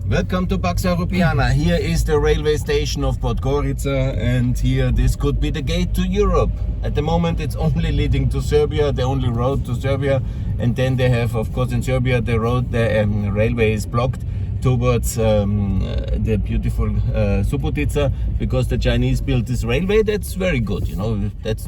Welcome to Pax Europiana. Here is the railway station of Podgorica, and here this could be the gate to Europe. At the moment it's only leading to Serbia, the only road to Serbia, and then they have, of course, in Serbia the railway is blocked towards the beautiful Subotica, because the Chinese built this railway. That's very good, you know, that's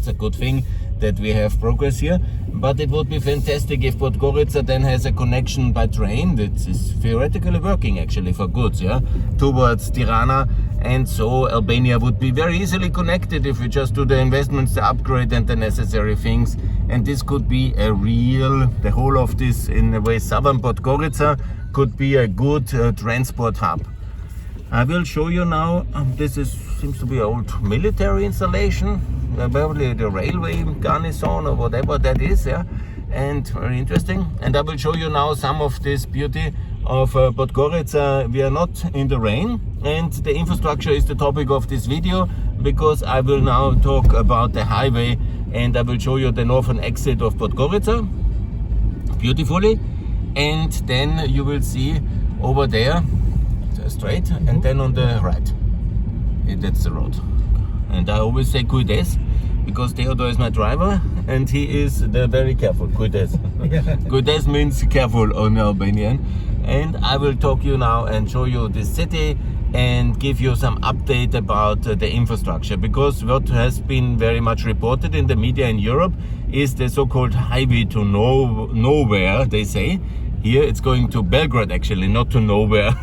a good thing that we have progress here. But it would be fantastic if Podgorica then has a connection by train that is theoretically working actually for goods, yeah, towards Tirana, and so Albania would be very easily connected if we just do the investments, the upgrade and the necessary things. And this could be the whole of this, in a way, southern Podgorica could be a good transport hub. I will show you now, seems to be an old military installation, probably the railway garrison or whatever that is, yeah, and very interesting. And I will show you now some of this beauty of Podgorica. We are not in the rain, and the infrastructure is the topic of this video, because I will now talk about the highway, and I will show you the northern exit of Podgorica beautifully, and then you will see over there straight, and then on the right, that's the road. And I always say Cuides, because Theodor is my driver and he is very careful. Cuides. Cuides means careful on Albanian. And I will talk you now and show you this city and give you some update about the infrastructure, because what has been very much reported in the media in Europe is the so-called highway to nowhere, they say. Here it's going to Belgrade, actually, not to nowhere.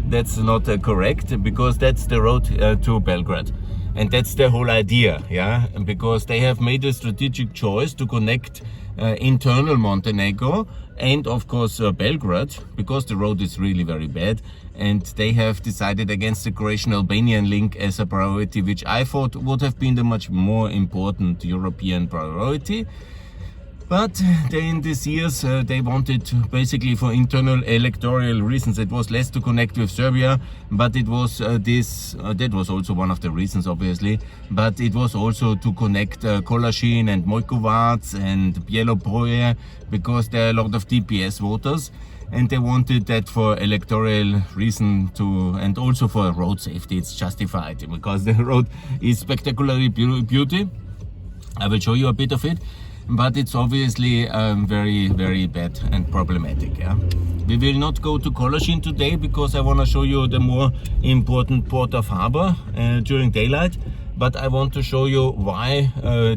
That's not correct, because that's the road to Belgrade. And that's the whole idea, yeah, because they have made a strategic choice to connect internal Montenegro and, of course, Belgrade, because the road is really very bad. And they have decided against the Croatian-Albanian link as a priority, which I thought would have been the much more important European priority. But in these years, they wanted, basically for internal electoral reasons, it was less to connect with Serbia, but it was that was also one of the reasons, obviously, but it was also to connect Kolašin and Mojkovac and Bjelobruje, because there are a lot of DPS voters, and they wanted that for electoral reason and also for road safety. It's justified, because the road is spectacularly beauty. I will show you a bit of it. But it's obviously very, very bad and problematic. Yeah? We will not go to Kolašin today, because I want to show you the more important port of harbor during daylight. But I want to show you why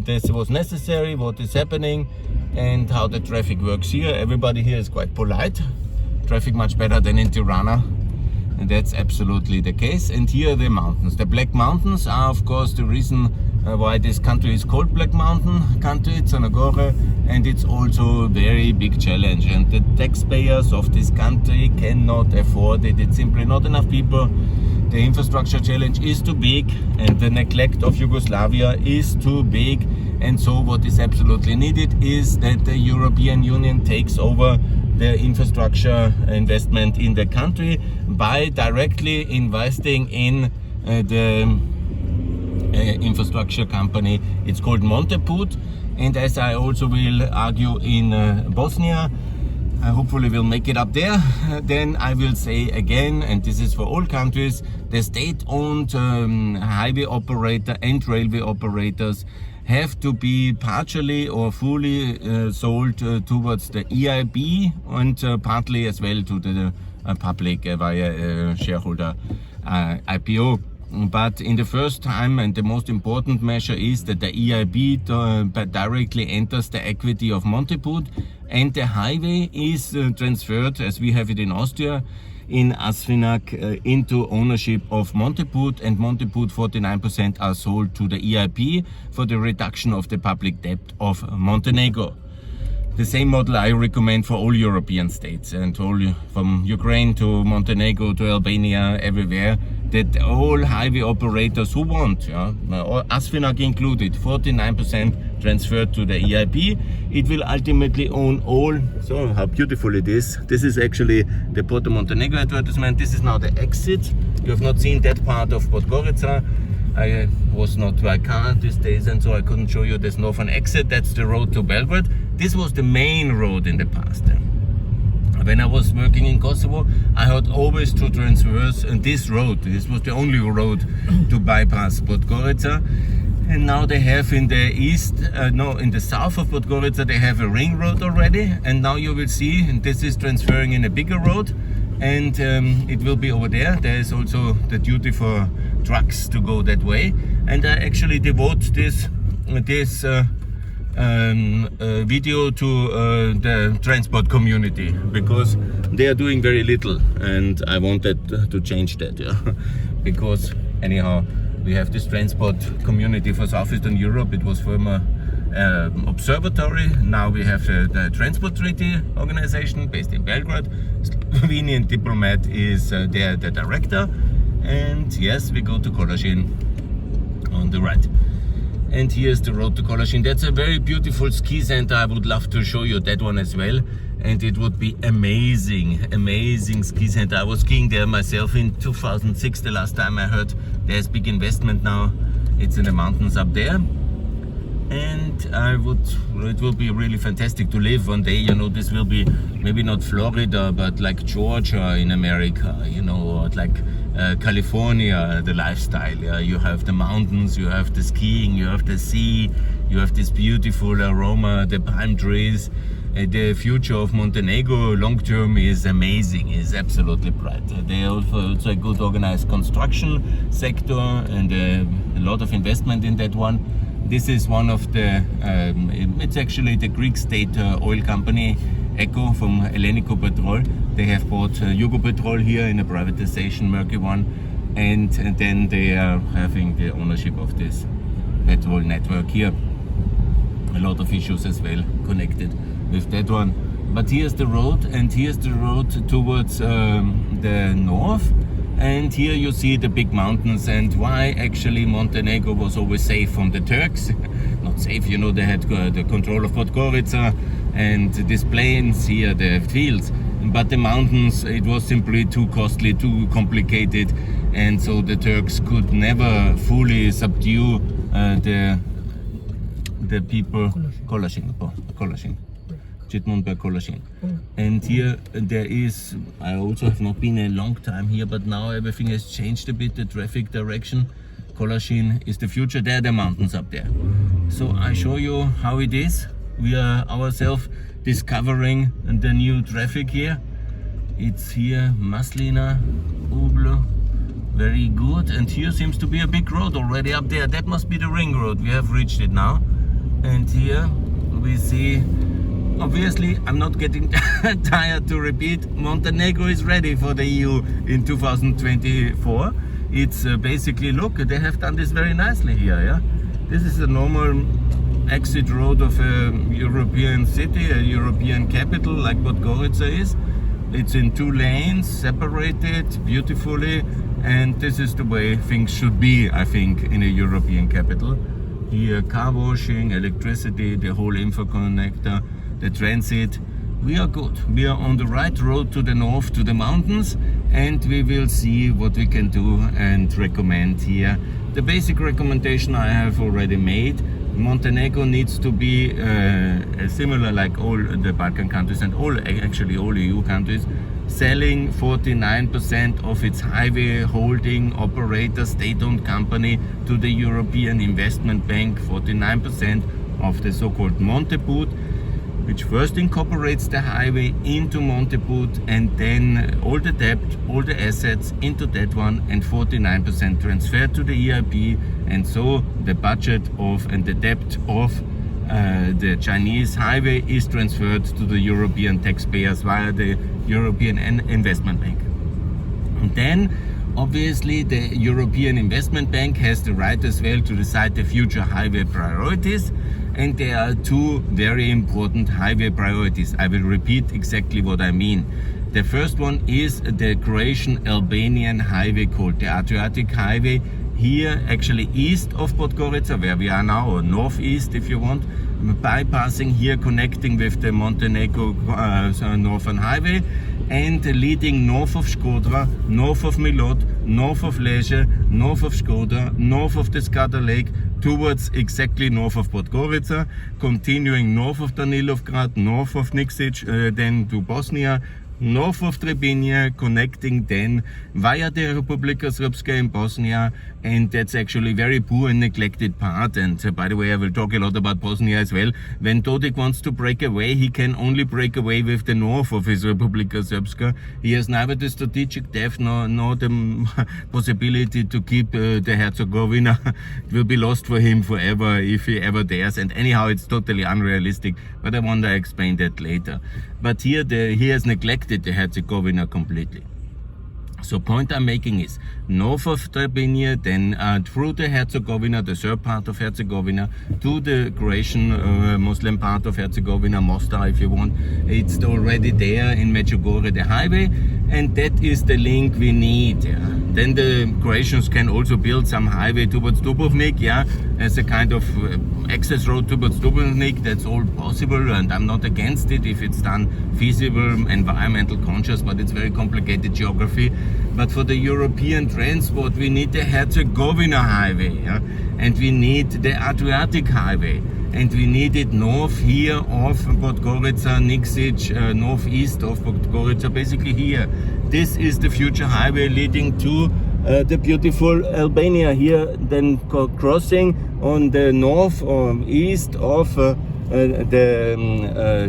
this was necessary, what is happening, and how the traffic works here. Everybody here is quite polite. Traffic much better than in Tirana. And that's absolutely the case. And here are the mountains. The Black Mountains are, of course, the reason why this country is called Black Mountain country. It's an agora, and it's also a very big challenge. And the taxpayers of this country cannot afford it. It's simply not enough people. The infrastructure challenge is too big, and the neglect of Yugoslavia is too big. And so what is absolutely needed is that the European Union takes over the infrastructure investment in the country by directly investing in the infrastructure company. It's called Monteput, and as I also will argue in Bosnia, I hopefully will make it up there, then I will say again, and this is for all countries, the state-owned highway operator and railway operators have to be partially or fully sold towards the EIB, and partly as well to the public via shareholder IPO. But in the first time, and the most important measure is that the EIB directly enters the equity of Monteput, and the highway is transferred, as we have it in Austria, in Asfinag, into ownership of Monteput, and Monteput 49% are sold to the EIB for the reduction of the public debt of Montenegro. The same model I recommend for all European states, and all from Ukraine to Montenegro to Albania, everywhere, that all highway operators who want, Asfinag included, 49% transferred to the EIB. It will ultimately own all. So how beautiful it is. This is actually the Porto Montenegro advertisement. This is now the exit. You have not seen that part of Podgorica. I was not by car these days, and so I couldn't show you this northern exit. That's the road to Belgrade. This was the main road in the past. When I was working in Kosovo, I about always to transverse this road. This was the only road to bypass Podgorica. And now they have in the in the south of Podgorica, they have a ring road already. And now you will see, and this is transferring in a bigger road. And it will be over there. There is also the duty for trucks to go that way. And I actually devote this video to the transport community, because they are doing very little, and I wanted to change that, yeah. Because anyhow, we have this transport community for Southeastern Europe. It was former observatory. Now we have the Transport Treaty Organization based in Belgrade. Slovenian diplomat is there, the director. And yes, we go to Kološin on the right. And here's the road to Kološin. That's a very beautiful ski center. I would love to show you that one as well. And it would be amazing ski center. I was skiing there myself in 2006, the last time I heard. There's big investment now. It's in the mountains up there. And it will be really fantastic to live one day. You know, this will be maybe not Florida, but like Georgia in America, you know, or like California, the lifestyle. Yeah? You have the mountains, you have the skiing, you have the sea, you have this beautiful aroma, the palm trees. The future of Montenegro long term is amazing, is absolutely bright. They also a good organized construction sector and a lot of investment in that one. This is one of the, it's actually the Greek state oil company, Eco from Hellenico Petrol. They have bought Yugopetrol here in a privatization, murky one, and then they are having the ownership of this petrol network here. A lot of issues as well connected with that one. But here's the road, and here's the road towards the north. And here you see the big mountains, and why actually Montenegro was always safe from the Turks. Not safe, you know, they had the control of Podgorica and these plains here, the fields. But the mountains, it was simply too costly, too complicated. And so the Turks could never fully subdue the people. Kološin. And here there is, I also have not been a long time here, but now everything has changed a bit, the traffic direction. Kološin is the future. There are the mountains up there. So I show you how it is. We are ourselves discovering the new traffic here. It's here, Maslina, Ublo, very good. And here seems to be a big road already up there. That must be the ring road. We have reached it now. And here we see, obviously, I'm not getting tired to repeat, Montenegro is ready for the EU in 2024. It's basically, look, they have done this very nicely here. Yeah, this is a normal exit road of a European city, a European capital like Podgorica is. It's in 2 lanes, separated beautifully, and this is the way things should be, I think, in a European capital. Here, car washing, electricity, the whole info connector, the transit. We are good. We are on the right road to the north, to the mountains, and we will see what we can do and recommend here. The basic recommendation I have already made. Montenegro needs to be similar like all the Balkan countries and actually all EU countries, selling 49% of its highway holding operator state-owned company to the European Investment Bank, 49% of the so-called Monteput, which first incorporates the highway into Monteput, and then all the debt, all the assets into that one, and 49% transferred to the EIB. And so the budget of and the debt of the Chinese highway is transferred to the European taxpayers via the European Investment Bank. And then obviously the European Investment Bank has the right as well to decide the future highway priorities. And there are 2 very important highway priorities. I will repeat exactly what I mean. The first one is the Croatian-Albanian highway called the Adriatic Highway. Here, actually east of Podgorica, where we are now, or northeast if you want, bypassing here, connecting with the Montenegro Northern Highway, and leading north of Škodra, north of Milot, north of Lezhë, north of Škoda, north of the Skadar Lake, towards exactly north of Podgorica, continuing north of Danilovgrad, north of Nikšić, then to Bosnia, north of Trebinje, connecting then via the Republika Srpska in Bosnia, and that's actually very poor and neglected part. And by the way, I will talk a lot about Bosnia as well. When Dodik wants to break away, he can only break away with the north of his Republika Srpska. He has neither the strategic depth nor the possibility to keep the Herzegovina. It will be lost for him forever if he ever dares, and anyhow it's totally unrealistic, but I want to explain that later. But here he has neglected the Herzegovina completely. So point I'm making is north of Trebinje, then through the Herzegovina, the Serb part of Herzegovina, to the Croatian Muslim part of Herzegovina, Mostar if you want. It's already there in Medjugorje, the highway, and that is the link we need. Yeah. Then the Croatians can also build some highway towards Dubrovnik, yeah, as a kind of access road towards Dubrovnik. That's all possible, and I'm not against it if it's done feasible, environmental conscious, but it's very complicated geography. But for the European transport, we need the Herzegovina highway, yeah? And we need the Adriatic highway, and we need it north here of Podgorica, Nikšić, northeast of Podgorica, basically here. This is the future highway leading to the beautiful Albania here, then crossing on the north or east of the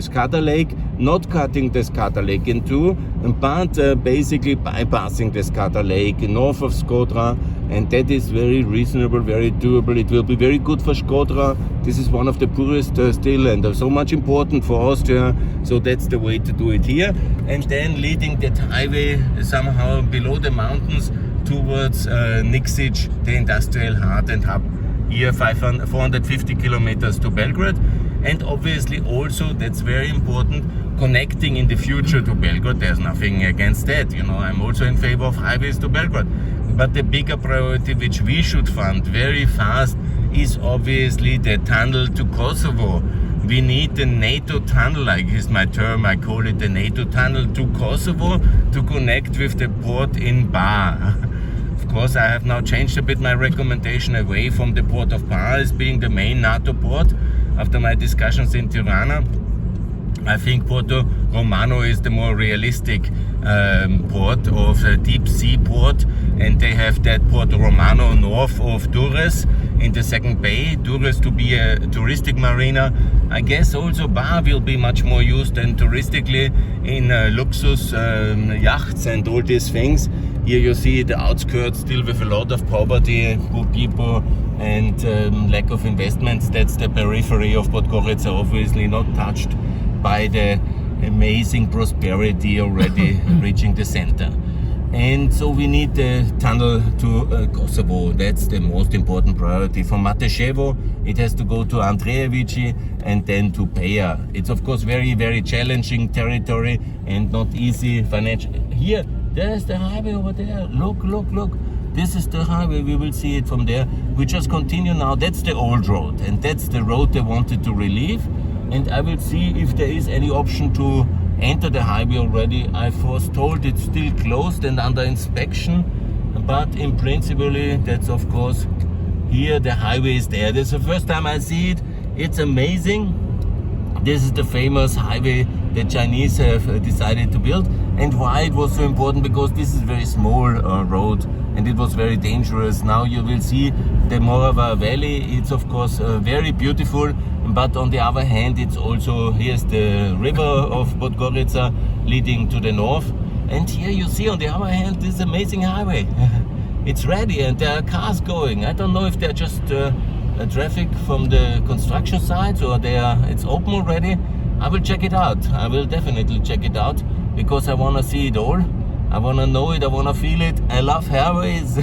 Skadar Lake, not cutting the Skadar Lake in two, but basically bypassing the Skadar Lake north of Shkodra, and that is very reasonable, very doable. It will be very good for Shkodra. This is one of the poorest still, and so much important for Austria, so that's the way to do it here. And then leading that highway somehow below the mountains towards Nikšić, the industrial heart and hub. Here 450 kilometers to Belgrade, and obviously also, that's very important, connecting in the future to Belgrade. There's nothing against that, you know, I'm also in favor of highways to Belgrade. But the bigger priority which we should fund very fast is obviously the tunnel to Kosovo. We need the NATO tunnel, like is my term, I call it the NATO tunnel to Kosovo, to connect with the port in Bar. Of course, I have now changed a bit my recommendation away from the port of Bar as being the main NATO port. After my discussions in Tirana, I think Porto Romano is the more realistic port of a deep sea port, and they have that Porto Romano north of Durrës in the second bay. Durrës to be a touristic marina. I guess also Bar will be much more used than touristically in luxus yachts and all these things. Here you see the outskirts still with a lot of poverty, poor people, and lack of investments. That's the periphery of Podgorica, obviously not touched by the amazing prosperity already reaching the center. And so we need the tunnel to Kosovo. That's the most important priority. From Mateševo, it has to go to Andrejevići and then to Peja. It's of course very, very challenging territory and not easy financially. Here, there's the highway over there. Look, look, look. This is the highway. We will see it from there. We just continue now. That's the old road, and that's the road they wanted to relieve. And I will see if there is any option to enter the highway already. I was told it's still closed and under inspection, but in principle, that's of course here the highway is there. This is the first time I see it. It's amazing. This is the famous highway the Chinese have decided to build. And why it was so important? Because this is a very small road, and it was very dangerous. Now you will see the Morava Valley. It's of course very beautiful, but on the other hand, it's also, here's the river of Podgorica leading to the north. And here you see on the other hand this amazing highway. It's ready and there are cars going. I don't know if they're just traffic from the construction sites or it's open already. I will check it out. I will definitely check it out because I want to see it all. I want to know it, I want to feel it. I love highways.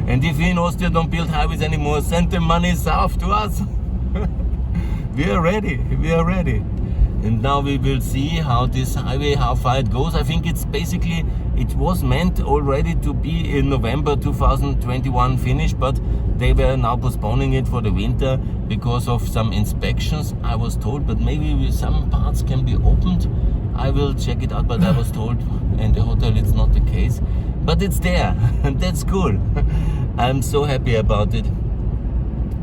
And if we in Austria don't build highways anymore, send the money south to us. We are ready, we are ready. And now we will see how this highway, how far it goes. I think it's basically, it was meant already to be in November 2021 finished, but they were now postponing it for the winter because of some inspections, I was told, but maybe some parts can be opened. I will check it out, but I was told in the hotel it's not the case. But it's there, and that's cool. I'm so happy about it.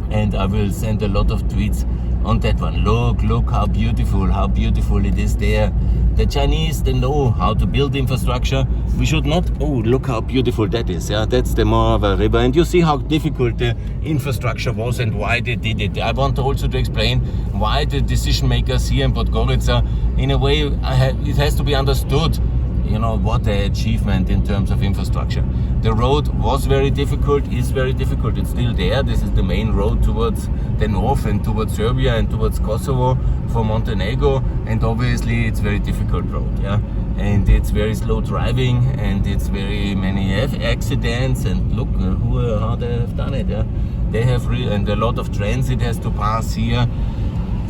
And I will send a lot of tweets On that one, look how beautiful it is there. The Chinese, they know how to build infrastructure. We should not, oh, look how beautiful that is. Yeah, that's the Morava River. And you see how difficult the infrastructure was and why they did it. I want also to explain why the decision makers here in Podgorica, in a way, it has to be understood, you know, what the achievement in terms of infrastructure. The road was very difficult, is very difficult. It's still there. This is the main road towards the north and towards Serbia and towards Kosovo for Montenegro. And obviously it's very difficult road, yeah. And it's very slow driving and it's very many accidents. And look how they have done it, yeah. They have and a lot of transit has to pass here.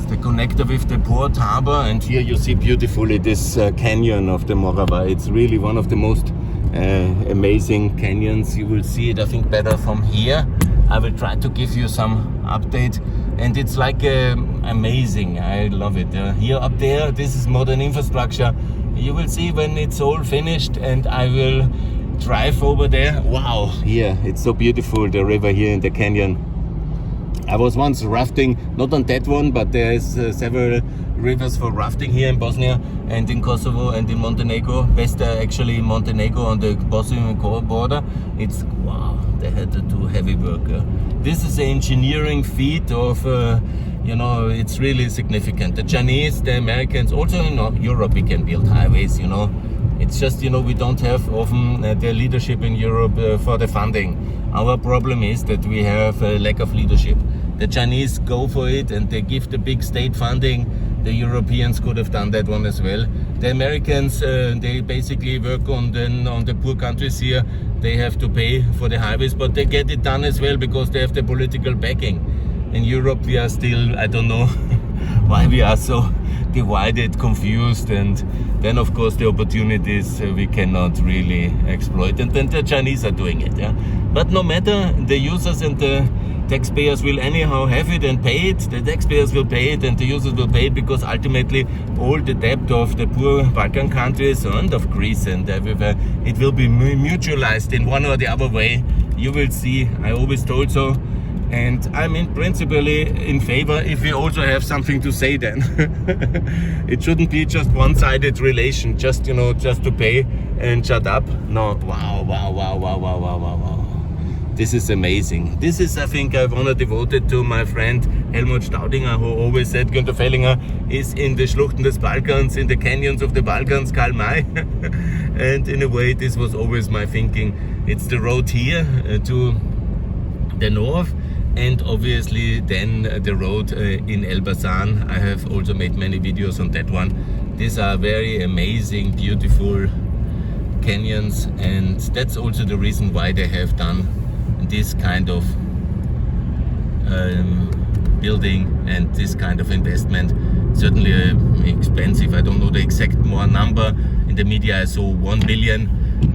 The connector with the port harbor, and here you see beautifully this canyon of the Morava. It's really one of the most amazing canyons. You will see it, I think, better from here. I will try to give you some update, and it's like amazing. I love it. Here up there, this is modern infrastructure. You will see when it's all finished, and I will drive over there. Wow, here it's so beautiful, the river here in the canyon. I was once rafting, not on that one, but there's several rivers for rafting here in Bosnia and in Kosovo and in Montenegro. Best actually in Montenegro on the Bosnian border. It's, wow, they had to do heavy work. This is an engineering feat of, you know, it's really significant. The Chinese, the Americans, also in Europe we can build highways, you know. It's just, you know, we don't have often the leadership in Europe for the funding. Our problem is that we have a lack of leadership. The Chinese go for it and they give the big state funding. The Europeans could have done that one as well. The Americans, they basically work on the poor countries here. They have to pay for the highways, but they get it done as well because they have the political backing. In Europe we are still, I don't know why we are so divided, confused, and then of course the opportunities we cannot really exploit, and then the Chinese are doing it, yeah. But no matter, the users and the taxpayers will anyhow have it and pay it. The taxpayers will pay it and the users will pay it, because ultimately all the debt of the poor Balkan countries and of Greece and everywhere, it will be mutualized in one or the other way. You will see, I always told so. And I'm in principally in favor if we also have something to say then. It shouldn't be just one-sided relation, just, you know, just to pay and shut up. No, wow. This is amazing. This is, I think, I want to devote it to my friend Helmut Staudinger, who always said Günther Fellinger is in the Schluchten des Balkans, in the canyons of the Balkans, Karl May. And in a way, this was always my thinking. It's the road here to the north, and obviously then the road in Elbasan. I have also made many videos on that one. These are very amazing, beautiful canyons, and that's also the reason why they have done this kind of building and this kind of investment. Certainly expensive. I don't know the exact number. In the media I saw 1 billion.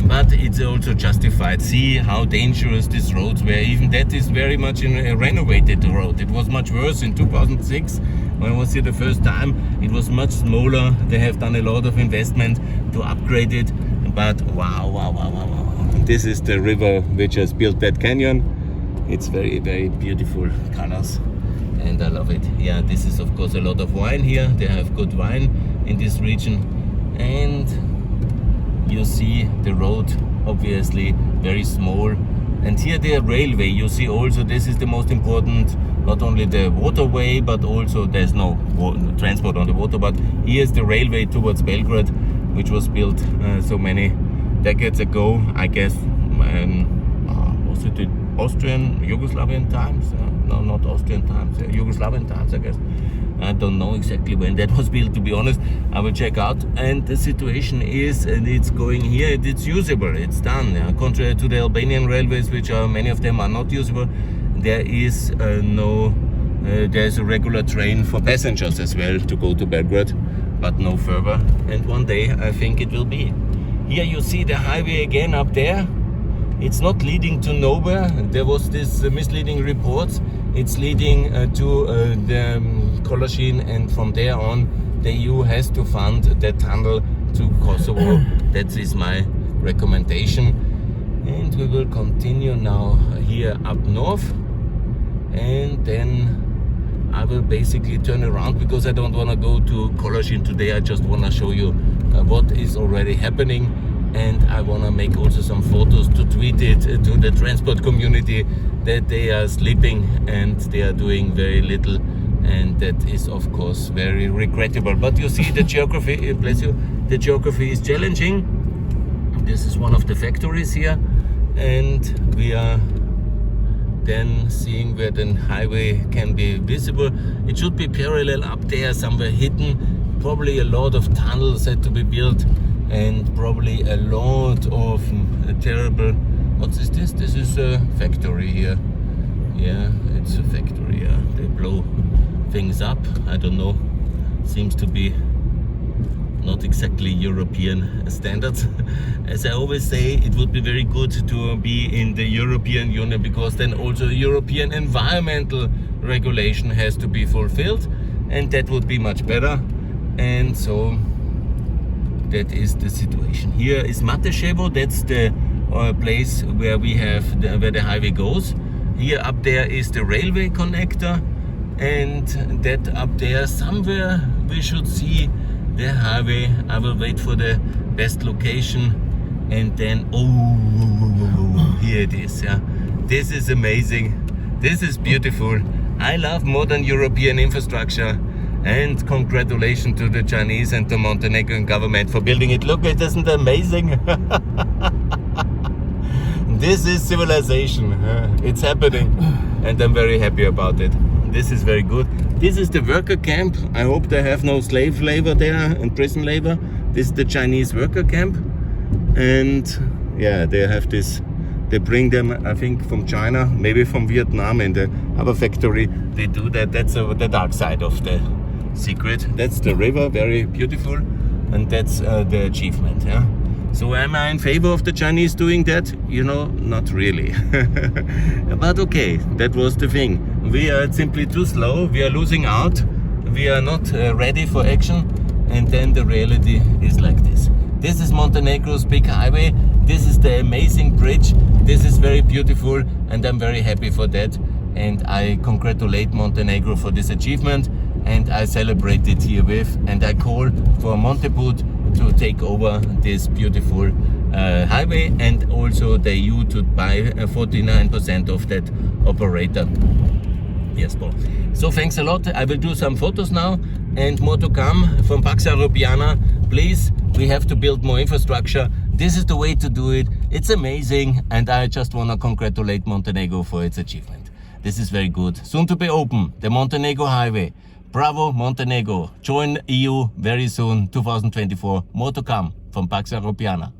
But it's also justified. See how dangerous these roads were. Even that is very much a renovated road. It was much worse in 2006 when I was here the first time. It was much smaller. They have done a lot of investment to upgrade it. But wow. This is the river which has built that canyon. It's very, very beautiful colors and I love it. Yeah, this is of course a lot of wine here. They have good wine in this region. And you see the road, obviously very small, and here the railway. You see also this is the most important, not only the waterway, but also there's no transport on the water, but here's the railway towards Belgrade, which was built so many decades ago, I guess. Was it the Austrian, Yugoslavian times? No, not Austrian times, Yugoslavian times, I guess. I don't know exactly when that was built, to be honest. I will check out. And the situation is, and it's going here, it's usable, it's done. Contrary to the Albanian railways, which are, many of them are not usable, there is there's a regular train for passengers as well to go to Belgrade, but no further. And one day I think it will be. Here you see the highway again up there. It's not leading to nowhere. There was this misleading reports. It's leading to the Kolosin, and from there on the EU has to fund the tunnel to Kosovo. That is my recommendation. And we will continue now here up north, and then I will basically turn around because I don't want to go to Kolosin today. I just want to show you what is already happening, and I want to make also some photos to tweet it to the transport community that they are sleeping and they are doing very little, and that is of course very regrettable. But you see the geography, bless you, the geography is challenging. This is one of the factories here, and we are then seeing where the highway can be visible. It should be parallel up there, somewhere hidden. Probably a lot of tunnels had to be built, and probably a lot of terrible. What is this? This is a factory here. Yeah, it's a factory. Yeah, they blow things up. I don't know. Seems to be not exactly European standards. As I always say, it would be very good to be in the European Union, because then also European environmental regulation has to be fulfilled, and that would be much better. And so that is the situation. Here is Montenergo. That's the place where we have where the highway goes. Here up there is the railway connector, and that up there somewhere we should see the highway. I will wait for the best location, and then here it is. Yeah, this is amazing. This is beautiful. I love modern European infrastructure, and congratulations to the Chinese and the Montenegrin government for building it. Look, it isn't amazing. This is civilization. It's happening, and I'm very happy about it. This is very good. This is the worker camp. I hope they have no slave labor there and prison labor. This is the Chinese worker camp, and yeah, they have this. They bring them, I think, from China, maybe from Vietnam, in the other factory. They do that. That's the dark side of the secret. That's the river, very beautiful, and that's the achievement. Yeah. So am I in favor of the Chinese doing that? You know, not really. But okay, that was the thing. We are simply too slow. We are losing out. We are not ready for action. And then the reality is like this. This is Montenegro's big highway. This is the amazing bridge. This is very beautiful, and I'm very happy for that. And I congratulate Montenegro for this achievement, and I celebrate it herewith. And I call for Monteput to take over this beautiful highway, and also the EU to buy 49% of that operator. Yes, Paul. So thanks a lot. I will do some photos now, and more to come from Pax Europiana. Please, we have to build more infrastructure. This is the way to do it. It's amazing, and I just want to congratulate Montenegro for its achievement. This is very good. Soon to be open, the Montenergo Highway. Bravo, Montenegro. Join EU very soon, 2024. More to come from Pax Europiana.